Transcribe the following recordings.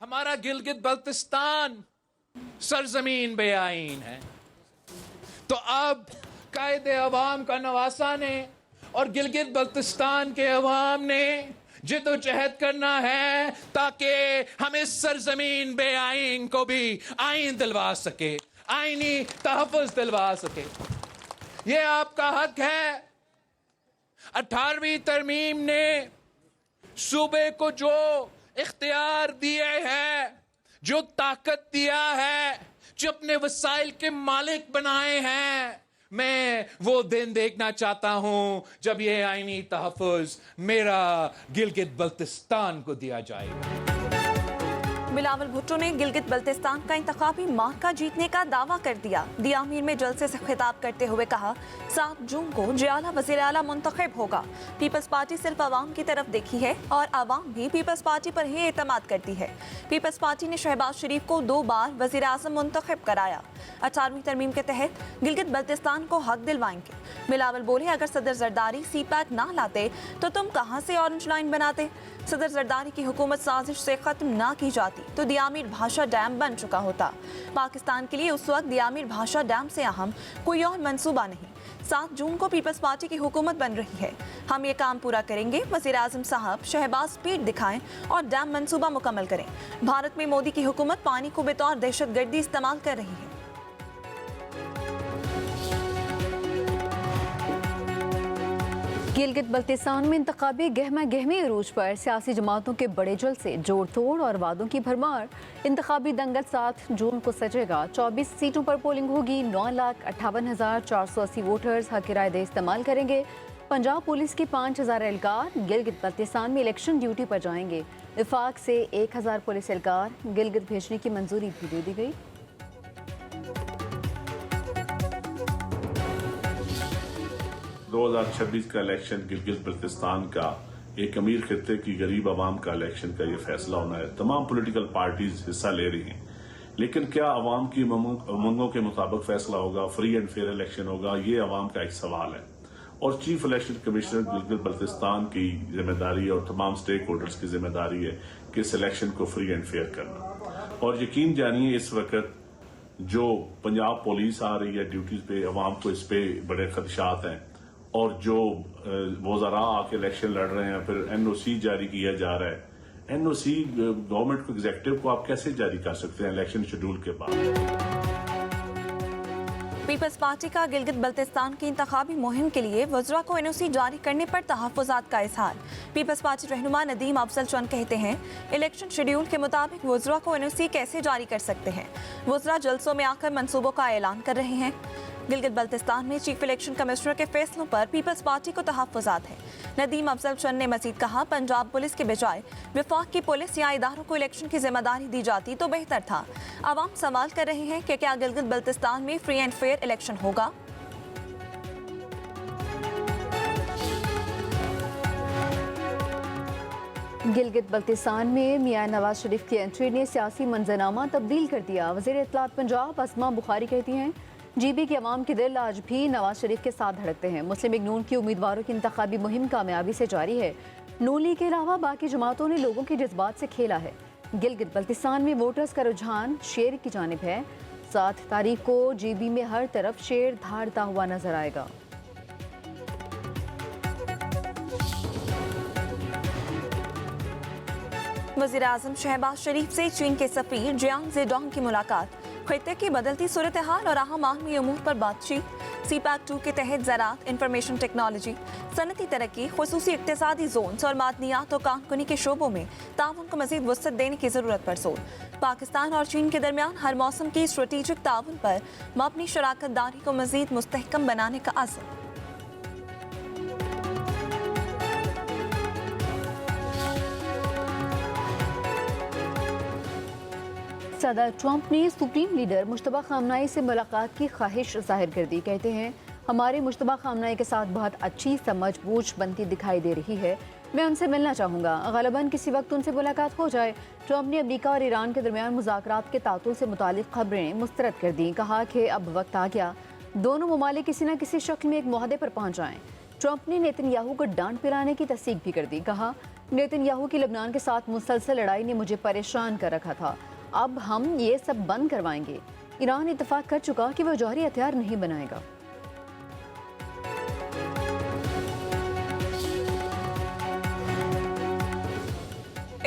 हमारा गिलगित बल्तिस्तान सरजमीन बेआईन है, तो अब कायदे अवाम का नवासा ने और गिलगित बल्तिस्तान के अवाम ने जिद्दोजहद करना है ताकि हम इस सरजमीन बेआईन को भी आईन दिलवा सके, आईनी तहफ़्फ़ुज़ दिलवा सके। ये आपका हक है। 18वीं तरमीम ने सूबे को जो इख्तियार दिए हैं, जो ताकत दिया है, जो अपने वसाइल के मालिक बनाए हैं, मैं वो दिन देखना चाहता हूं जब ये आईनी तहफ़्फ़ुज़ मेरा गिलगित बल्तिस्तान को दिया जाएगा। बिलावल भुट्टो ने गिलगित बल्तिस्तान का इंतखाबी मार्का जीतने का दावा कर दिया। दियामीर में जलसे से खिताब करते हुए कहा, 7 जून को जियाला वज़ीर आला मुंतखब होगा। पीपल्स पार्टी सिर्फ आवाम की तरफ देखी है और आवाम भी पीपल्स पार्टी पर ही एतमाद करती है। पीपल्स पार्टी ने शहबाज शरीफ को 2 बार वज़ीर आज़म मुंतखब कराया। 18वीं तरमीम के तहत गिलगित बल्तिस्तान को हक दिलवाएंगे। बिलावल बोले, अगर सदर जरदारी CPAC ना लाते तो तुम कहां से ऑरेंज लाइन बनाते? सदर जरदारी की हुकूमत साजिश से खत्म ना की जाती तो दियामीर भाषा डैम बन चुका होता। पाकिस्तान के लिए उस वक्त दियामीर भाषा डैम से अहम कोई और मंसूबा नहीं। 7 जून को पीपल्स पार्टी की हुकूमत बन रही है, हम ये काम पूरा करेंगे। वज़ीर आज़म साहब शहबाज स्पीड दिखाएं और डैम मंसूबा मुकम्मल करें। भारत में मोदी की हुकूमत पानी को बतौर दहशतगर्दी इस्तेमाल कर रही है। गिलगित बल्तिस्तान में इंतखाबी गहमा गहमी अरूज पर सियासी जमातों के बड़े जलसे, जोड़ तोड़ और वादों की भरमार। इंतखाबी दंगल 7 जून को सजेगा। 24 सीटों पर पोलिंग होगी। 9,58,480 वोटर्स हक राय दे इस्तेमाल करेंगे। पंजाब पुलिस की 5,000 एहलकार गिलगित बल्तिस्तान में इलेक्शन ड्यूटी पर जाएंगे। विफाक से 1,000 पुलिस एहलकार गिलगित भेजने की मंजूरी भी दे दी गई। 2026 का इलेक्शन गिलगित बल्तिस्तान का एक अमीर खित्ते की गरीब आवाम का इलेक्शन का ये फैसला होना है। तमाम पॉलिटिकल पार्टीज हिस्सा ले रही हैं, लेकिन क्या आवाम की उमंगों के मुताबिक फैसला होगा, फ्री एंड फेयर इलेक्शन होगा, ये आवाम का एक सवाल है। और chief election commissioner Gilgit Baltistan की जिम्मेदारी और तमाम स्टेक होल्डर्स की जिम्मेदारी है कि इस इलेक्शन को फ्री एंड फेयर करना। और यकीन जानिए, इस वक्त जो पंजाब पुलिस आ रही है ड्यूटीज पे, अवाम को इस पे बड़े खदशात हैं। और जो वज़रा आके इलेक्शन लड़ रहे हैं, फिर NOC जारी किया जा रहा है। NOC गवर्नमेंट को, एग्जीक्यूटिव को आप कैसे जारी कर सकते हैं इलेक्शन शेड्यूल के बाद? पीपल्स पार्टी का गिलगित बल्तिस्तान की इंतखाबी मुहिम के लिए वज़रा को NOC जारी करने पर तहफ़्फ़ुज़ात का इज़हार। पीपल्स पार्टी रहनुमा नदीम अफजल चंद कहते हैं, इलेक्शन शेड्यूल के मुताबिक वज़रा को NOC कैसे जारी कर सकते हैं? वज़रा जलसों में आकर मंसूबों का ऐलान कर रहे हैं। गिलगित बल्तिस्तान में चीफ इलेक्शन कमिश्नर के फैसलों पर पीपल्स पार्टी को तहफ़्फ़ुज़ात है। नदीम अफजल चंद ने मजीद कहा, पंजाब पुलिस के बजाय विफाक की पुलिस या इदारों को इलेक्शन की जिम्मेदारी दी जाती तो बेहतर था। आवाम सवाल कर रहे हैं कि क्या गिलगित बल्तिस्तान में फ्री एंड फेयर इलेक्शन होगा? गिलगित बल्तिस्तान में मियां नवाज शरीफ की एंट्री ने सियासी मंजरनामा तब्दील कर दिया। वज़ीर इत्तलात पंजाब अस्मा बुखारी कहती हैं, GB के अवाम के दिल आज भी नवाज शरीफ के साथ धड़कते हैं। मुस्लिम लीग नून की उम्मीदवारों की इंतखाबी मुहिम कामयाबी से जारी है। नून लीग के अलावा बाकी जमातों ने लोगों के जज्बात से खेला है। गिलगित बल्तिस्तान में वोटर्स का रुझान शेर की जानिब है। 7 तारीख को GB में हर तरफ शेर धाड़ता हुआ नजर आएगा। वज़ीर आज़म शहबाज शरीफ से चीन के सफ़ीर जियांग ज़ेडोंग की मुलाकात। खित्ते की बदलती सूरत हाल और अहम आलमी उमूर पर बातचीत। CPAC 2 के तहत ज़राअत, इंफॉर्मेशन टेक्नोलॉजी, सनती तरक्की, खुसूसी इक्तिसादी जोन्स और मादनियात और कारकुनी के शोबों में ताउन को मज़ीद वसअत देने की ज़रूरत पर जोर। पाकिस्तान और चीन के दरमियान हर मौसम की स्ट्रेटेजिक ताउन पर मबनी शराकत दारी को मज़ीद मुस्तहकम बनाने का अज़्म। सदर ट्रंप ने सुप्रीम लीडर मुश्तबा खामनाई से मुलाकात की ख्वाहिश जाहिर कर दी। कहते हैं, हमारे मुश्तबा खामनाई के साथ बहुत अच्छी समझ बूझ बनती दिखाई दे रही है। मैं उनसे मिलना चाहूँगा, ग़ालिबन किसी वक्त उनसे मुलाकात हो जाए। ट्रंप ने अमेरिका और ईरान के दरमियान मुज़ाकरात के तातुल से मुतालिक खबरें मुस्तरद कर दी। कहा कि अब वक्त आ गया, दोनों ममालिक किसी न किसी शक्ल में एक मुआहदे पर पहुँच जाएँ। ट्रंप ने नेतन्याहू को डांट पिलाने की तस्दीक भी कर दी। कहा, नेतन्याहू की लबनान के साथ मुसलसल लड़ाई ने मुझे परेशान कर रखा था। अब हम ये सब बंद करवाएंगे। ईरान इत्तेफाक कर चुका कि वह जौहरी हथियार नहीं बनाएगा।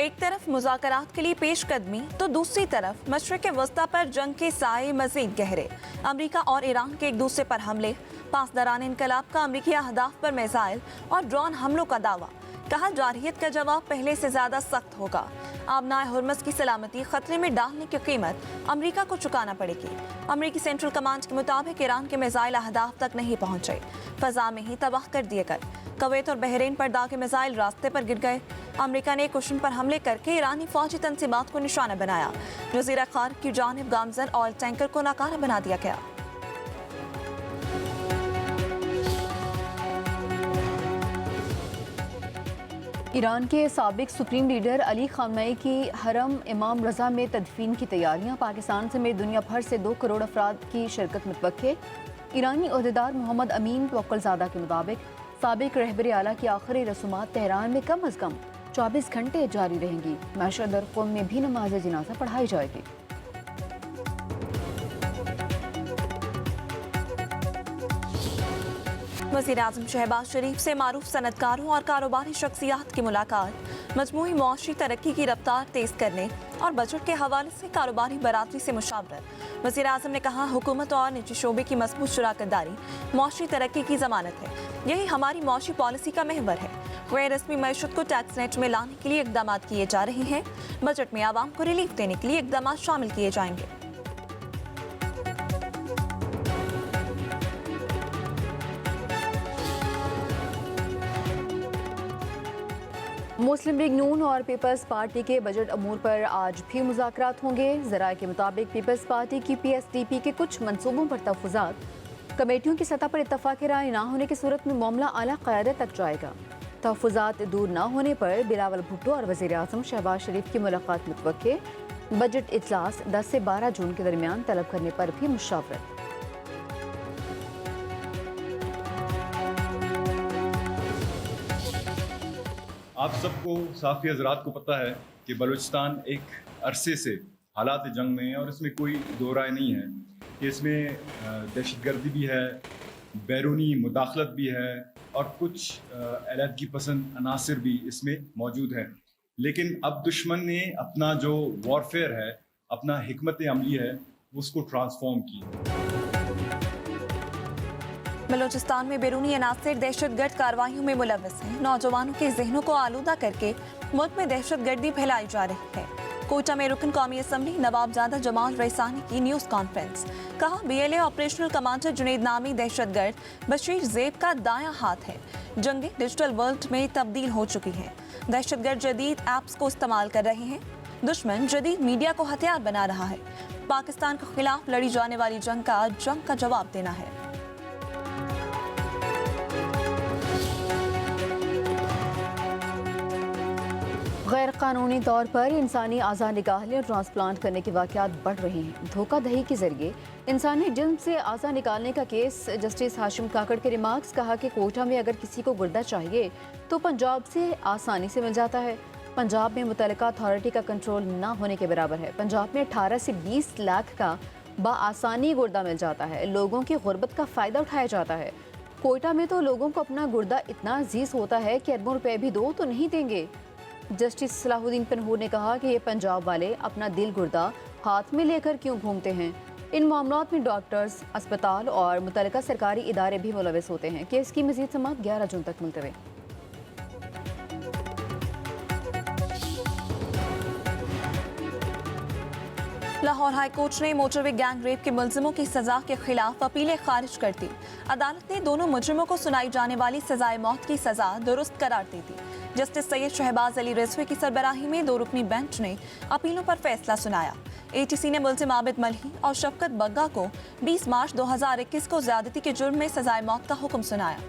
एक तरफ मुज़ाकरात के लिए पेशकदमी तो दूसरी तरफ मशरिक़ वस्ता पर जंग के साए मज़ीद गहरे। अमरीका और ईरान के एक दूसरे पर हमले, पासदारान इनकलाब का अमरीकी अहदाफ पर मिसाइल और ड्रोन हमलों का दावा। कहा जारहियत का जवाब पहले से ज्यादा सख्त होगा। आबनाए हुर्मस की सलामती खतरे में डालने की कीमत अमरीका को चुकाना पड़ेगी। अमरीकी सेंट्रल कमांड के मुताबिक ईरान के मिसाइल अहदाफ तक नहीं पहुंचे, फजा में ही तबाह कर दिए गए। कुवैत और बहरीन पर दागे मिसाइल रास्ते पर गिर गए। अमरीका ने कुशन पर हमले करके ईरानी फौजी तंसीबात को निशाना बनाया। जजीरा खार की जानिब गामजन ऑयल टैंकर को नाकारा बना दिया गया। ईरान के साबिक सुप्रीम लीडर अली खामनेई की हरम इमाम रजा में तदफीन की तैयारियां। पाकिस्तान समेत दुनिया भर से 2 करोड़ अफराद की शिरकत मुतवक्के। ईरानी अहदेदार मोहम्मद अमीन तवक्कुलज़ादा के मुताबिक साबिक रहबर आला की आखिरी रसूमात तेहरान में कम अज़ कम 24 घंटे जारी रहेंगी। मैशर दरक़ौम में भी नमाज जनाजा पढ़ाई जाएगी। वज़ीर-ए-आज़म शहबाज शरीफ से मारूफ सनतकारों और कारोबारी शख्सियात की मुलाकात। मजमूई मुआशी तरक्की की रफ्तार तेज करने और बजट के हवाले से कारोबारी बरादरी से मुशावरत। वज़ीर-ए-आज़म ने कहा, हुकूमत और निजी शोबे की मजबूत शराकतदारी मुआशी तरक्की की जमानत है। यही हमारी मुआशी पॉलिसी का महवर है। गैर रस्मी मईशत को टैक्स नेट में लाने के लिए इकदाम किए जा रहे हैं। बजट में आवाम को रिलीफ देने के लिए इकदाम शामिल किए जाएंगे। मुस्लिम लीग नून और पीपल्स पार्टी के बजट अमूर पर आज भी मुज़ाकरात होंगे। ज़राए के मुताबिक पीपल्स पार्टी की PSDP के कुछ मंसूबों पर तहफ़्फ़ुज़ात, कमेटियों की सतह पर इत्तफ़ाक़ राय न होने की सूरत में मामला आला क़यादत तक जाएगा। तहफ़्फ़ुज़ात दूर न होने पर बिलावल भुट्टो और वज़ीर-ए-आज़म शहबाज शरीफ की मुलाकात मुतवक्के। बजट इजलास 10 से 12 जून के दरमियान तलब करने पर भी मुशावरत। आप सबको साफ़ी हज़रात को पता है कि बलूचिस्तान एक अरसे से हालात जंग में है और इसमें कोई दो राय नहीं है कि इसमें दहशतगर्दी भी है, बैरूनी मुदाखलत भी है और कुछ अलहदगी पसंद अनासर भी इसमें मौजूद हैं। लेकिन अब दुश्मन ने अपना जो वॉरफेयर है, अपना हिकमत अमली है, उसको ट्रांसफॉर्म किया। बलूचिस्तान में बैरूनी अनासर दहशतगर्द कार्रवाइयों में मुलव्वस हैं। नौजवानों के जहनों को आलूदा करके मुल्क में दहशतगर्दी फैलाई जा रही है। कोयटा में रुकन कौमी असम्बली नवाबजादा जमाल रईसानी की न्यूज़ कॉन्फ्रेंस। कहा, BLA ऑपरेशनल कमांडर जुनैद नामी दहशतगर्द बशीर ज़ेब का दायां हाथ है। जंगे डिजिटल वर्ल्ड में तब्दील हो चुकी हैं। दहशतगर्द जदीद ऐप्स को इस्तेमाल कर रहे हैं। दुश्मन जदीद मीडिया को हथियार बना रहा है। पाकिस्तान के खिलाफ लड़ी जाने वाली जंग का जवाब देना है। गैर कानूनी तौर पर इंसानी आज़ा निकालने और ट्रांसप्लांट करने के वाक़यात बढ़ रहे हैं। धोखाधड़ी के जरिए इंसानी जिस्म से आज़ा निकालने का केस। जस्टिस हाशिम काकड़ के रिमार्क्स। कहा कि कोयटा में अगर किसी को गुर्दा चाहिए तो पंजाब से आसानी से मिल जाता है। पंजाब में मुतल्लिका अथॉरिटी का कंट्रोल न होने के बराबर है। पंजाब में 18 से 20 लाख का बआसानी गुर्दा मिल जाता है। लोगों की गुर्बत का फ़ायदा उठाया जाता है। कोयटा में तो लोगों को अपना गुर्दा इतना अजीज होता है कि अरबों रुपए भी दो तो नहीं देंगे। जस्टिस सलाहुद्दीन पनहूर ने कहा कि ये पंजाब वाले अपना दिल गुर्दा हाथ में लेकर क्यों घूमते हैं। इन मामलों में डॉक्टर्स, अस्पताल और मुतल्लिका सरकारी इदारे भी मुलविस होते हैं। केस की मज़ीद समाअत 11 जून तक मुलतवी। लाहौर हाई कोर्ट ने मोटरवे गैंग रेप के मुलजिमों की सजा के खिलाफ अपीलें खारिज कर दी। अदालत ने दोनों मुजरिमों को सुनाई जाने वाली सजाए मौत की सजा दुरुस्त करार दे दी। जस्टिस सैयद शहबाज अली रिजवी की सरबराही में 2 रुकनी बेंच ने अपीलों पर फैसला सुनाया। ATC ने मुलजिम आबिद मलही और शफकत बग्गा को 20 मार्च 2021 को ज्यादती के जुर्म में सजाए मौत का हुक्म सुनाया।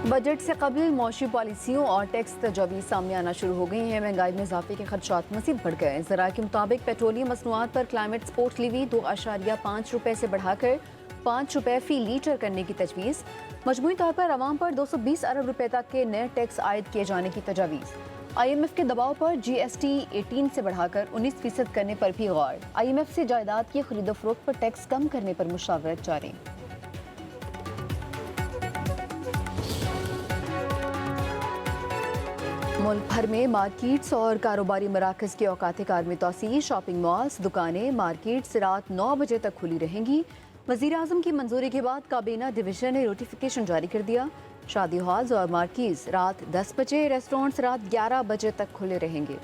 बजट से कबल मौशी पॉलिसियों और टैक्स तजावीज़ सामने आना शुरू हो गई हैं। महंगाई में इजाफे के खर्चात मज़ीद बढ़ गए। ज़राए के मुताबिक पेट्रोलियम मसनूआत पर क्लाइमेट सपोर्ट लीवी 2.5 रुपये से बढ़ाकर 5 रुपए फी लीटर करने की तजवीज़। मजमूई तौर पर अवाम पर 220 अरब रुपए तक के नए टैक्स आयद किए जाने की तजावीज़। IMF के दबाव पर GST 18 से बढ़ाकर 19% करने पर भी गौर। IMF से जायदाद की खरीदो फरोख्त पर टैक्स कम करने पर मुशावरत जारी। मुल्क भर में मार्केट्स और कारोबारी मराकज़ के औकात कार में तोसी। शॉपिंग मॉल्स, दुकानें, मार्केट्स रात 9 बजे तक खुली रहेंगी। वज़ीर आज़म की मंजूरी के बाद काबीना डिवीज़न ने नोटिफिकेशन जारी कर दिया। शादी हॉल्स और मार्केट्स रात 10 बजे, रेस्टोरेंट्स रात 11 बजे तक खुले रहेंगे।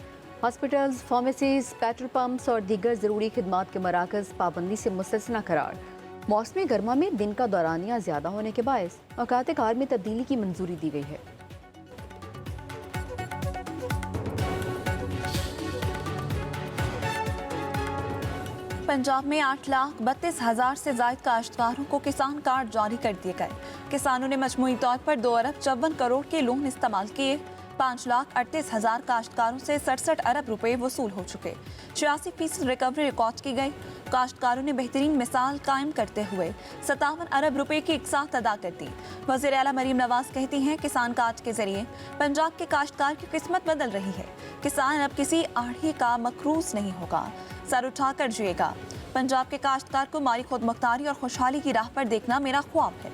हॉस्पिटल्स, फार्मेसीज, पेट्रोल पम्प्स और दीगर ज़रूरी खिदमात के मराकज़ पाबंदी से मुस्तस्ना करार। मौसम गर्मा में दिन का दौरानिया ज़्यादा होने के बायस औकात कार में तब्दीली की मंजूरी दी गई है। पंजाब में 8,32,000 से जायद काश्तकारों को किसान कार्ड जारी कर दिए गए। किसानों ने मजमूई तौर पर 2 अरब 54 करोड़ के लोन इस्तेमाल किए। 5,38,000 काश्तकारों से 67 अरब रुपए वसूल हो चुके। 86% रिकवरी रिकॉर्ड की गई। काश्तकारों ने बेहतरीन मिसाल कायम करते हुए 57 अरब रुपए की इकसात अदा कर दी। वज़ीर आला मरीम नवाज कहती हैं, किसान कार्ड के जरिए पंजाब के काश्तकार की किस्मत बदल रही है। किसान अब किसी आढ़ी का मकरूज नहीं होगा, सर उठाकर जिएगा। पंजाब के काश्तकार को माली खुद मुख्तारी और खुशहाली की राह पर देखना मेरा ख्वाब है।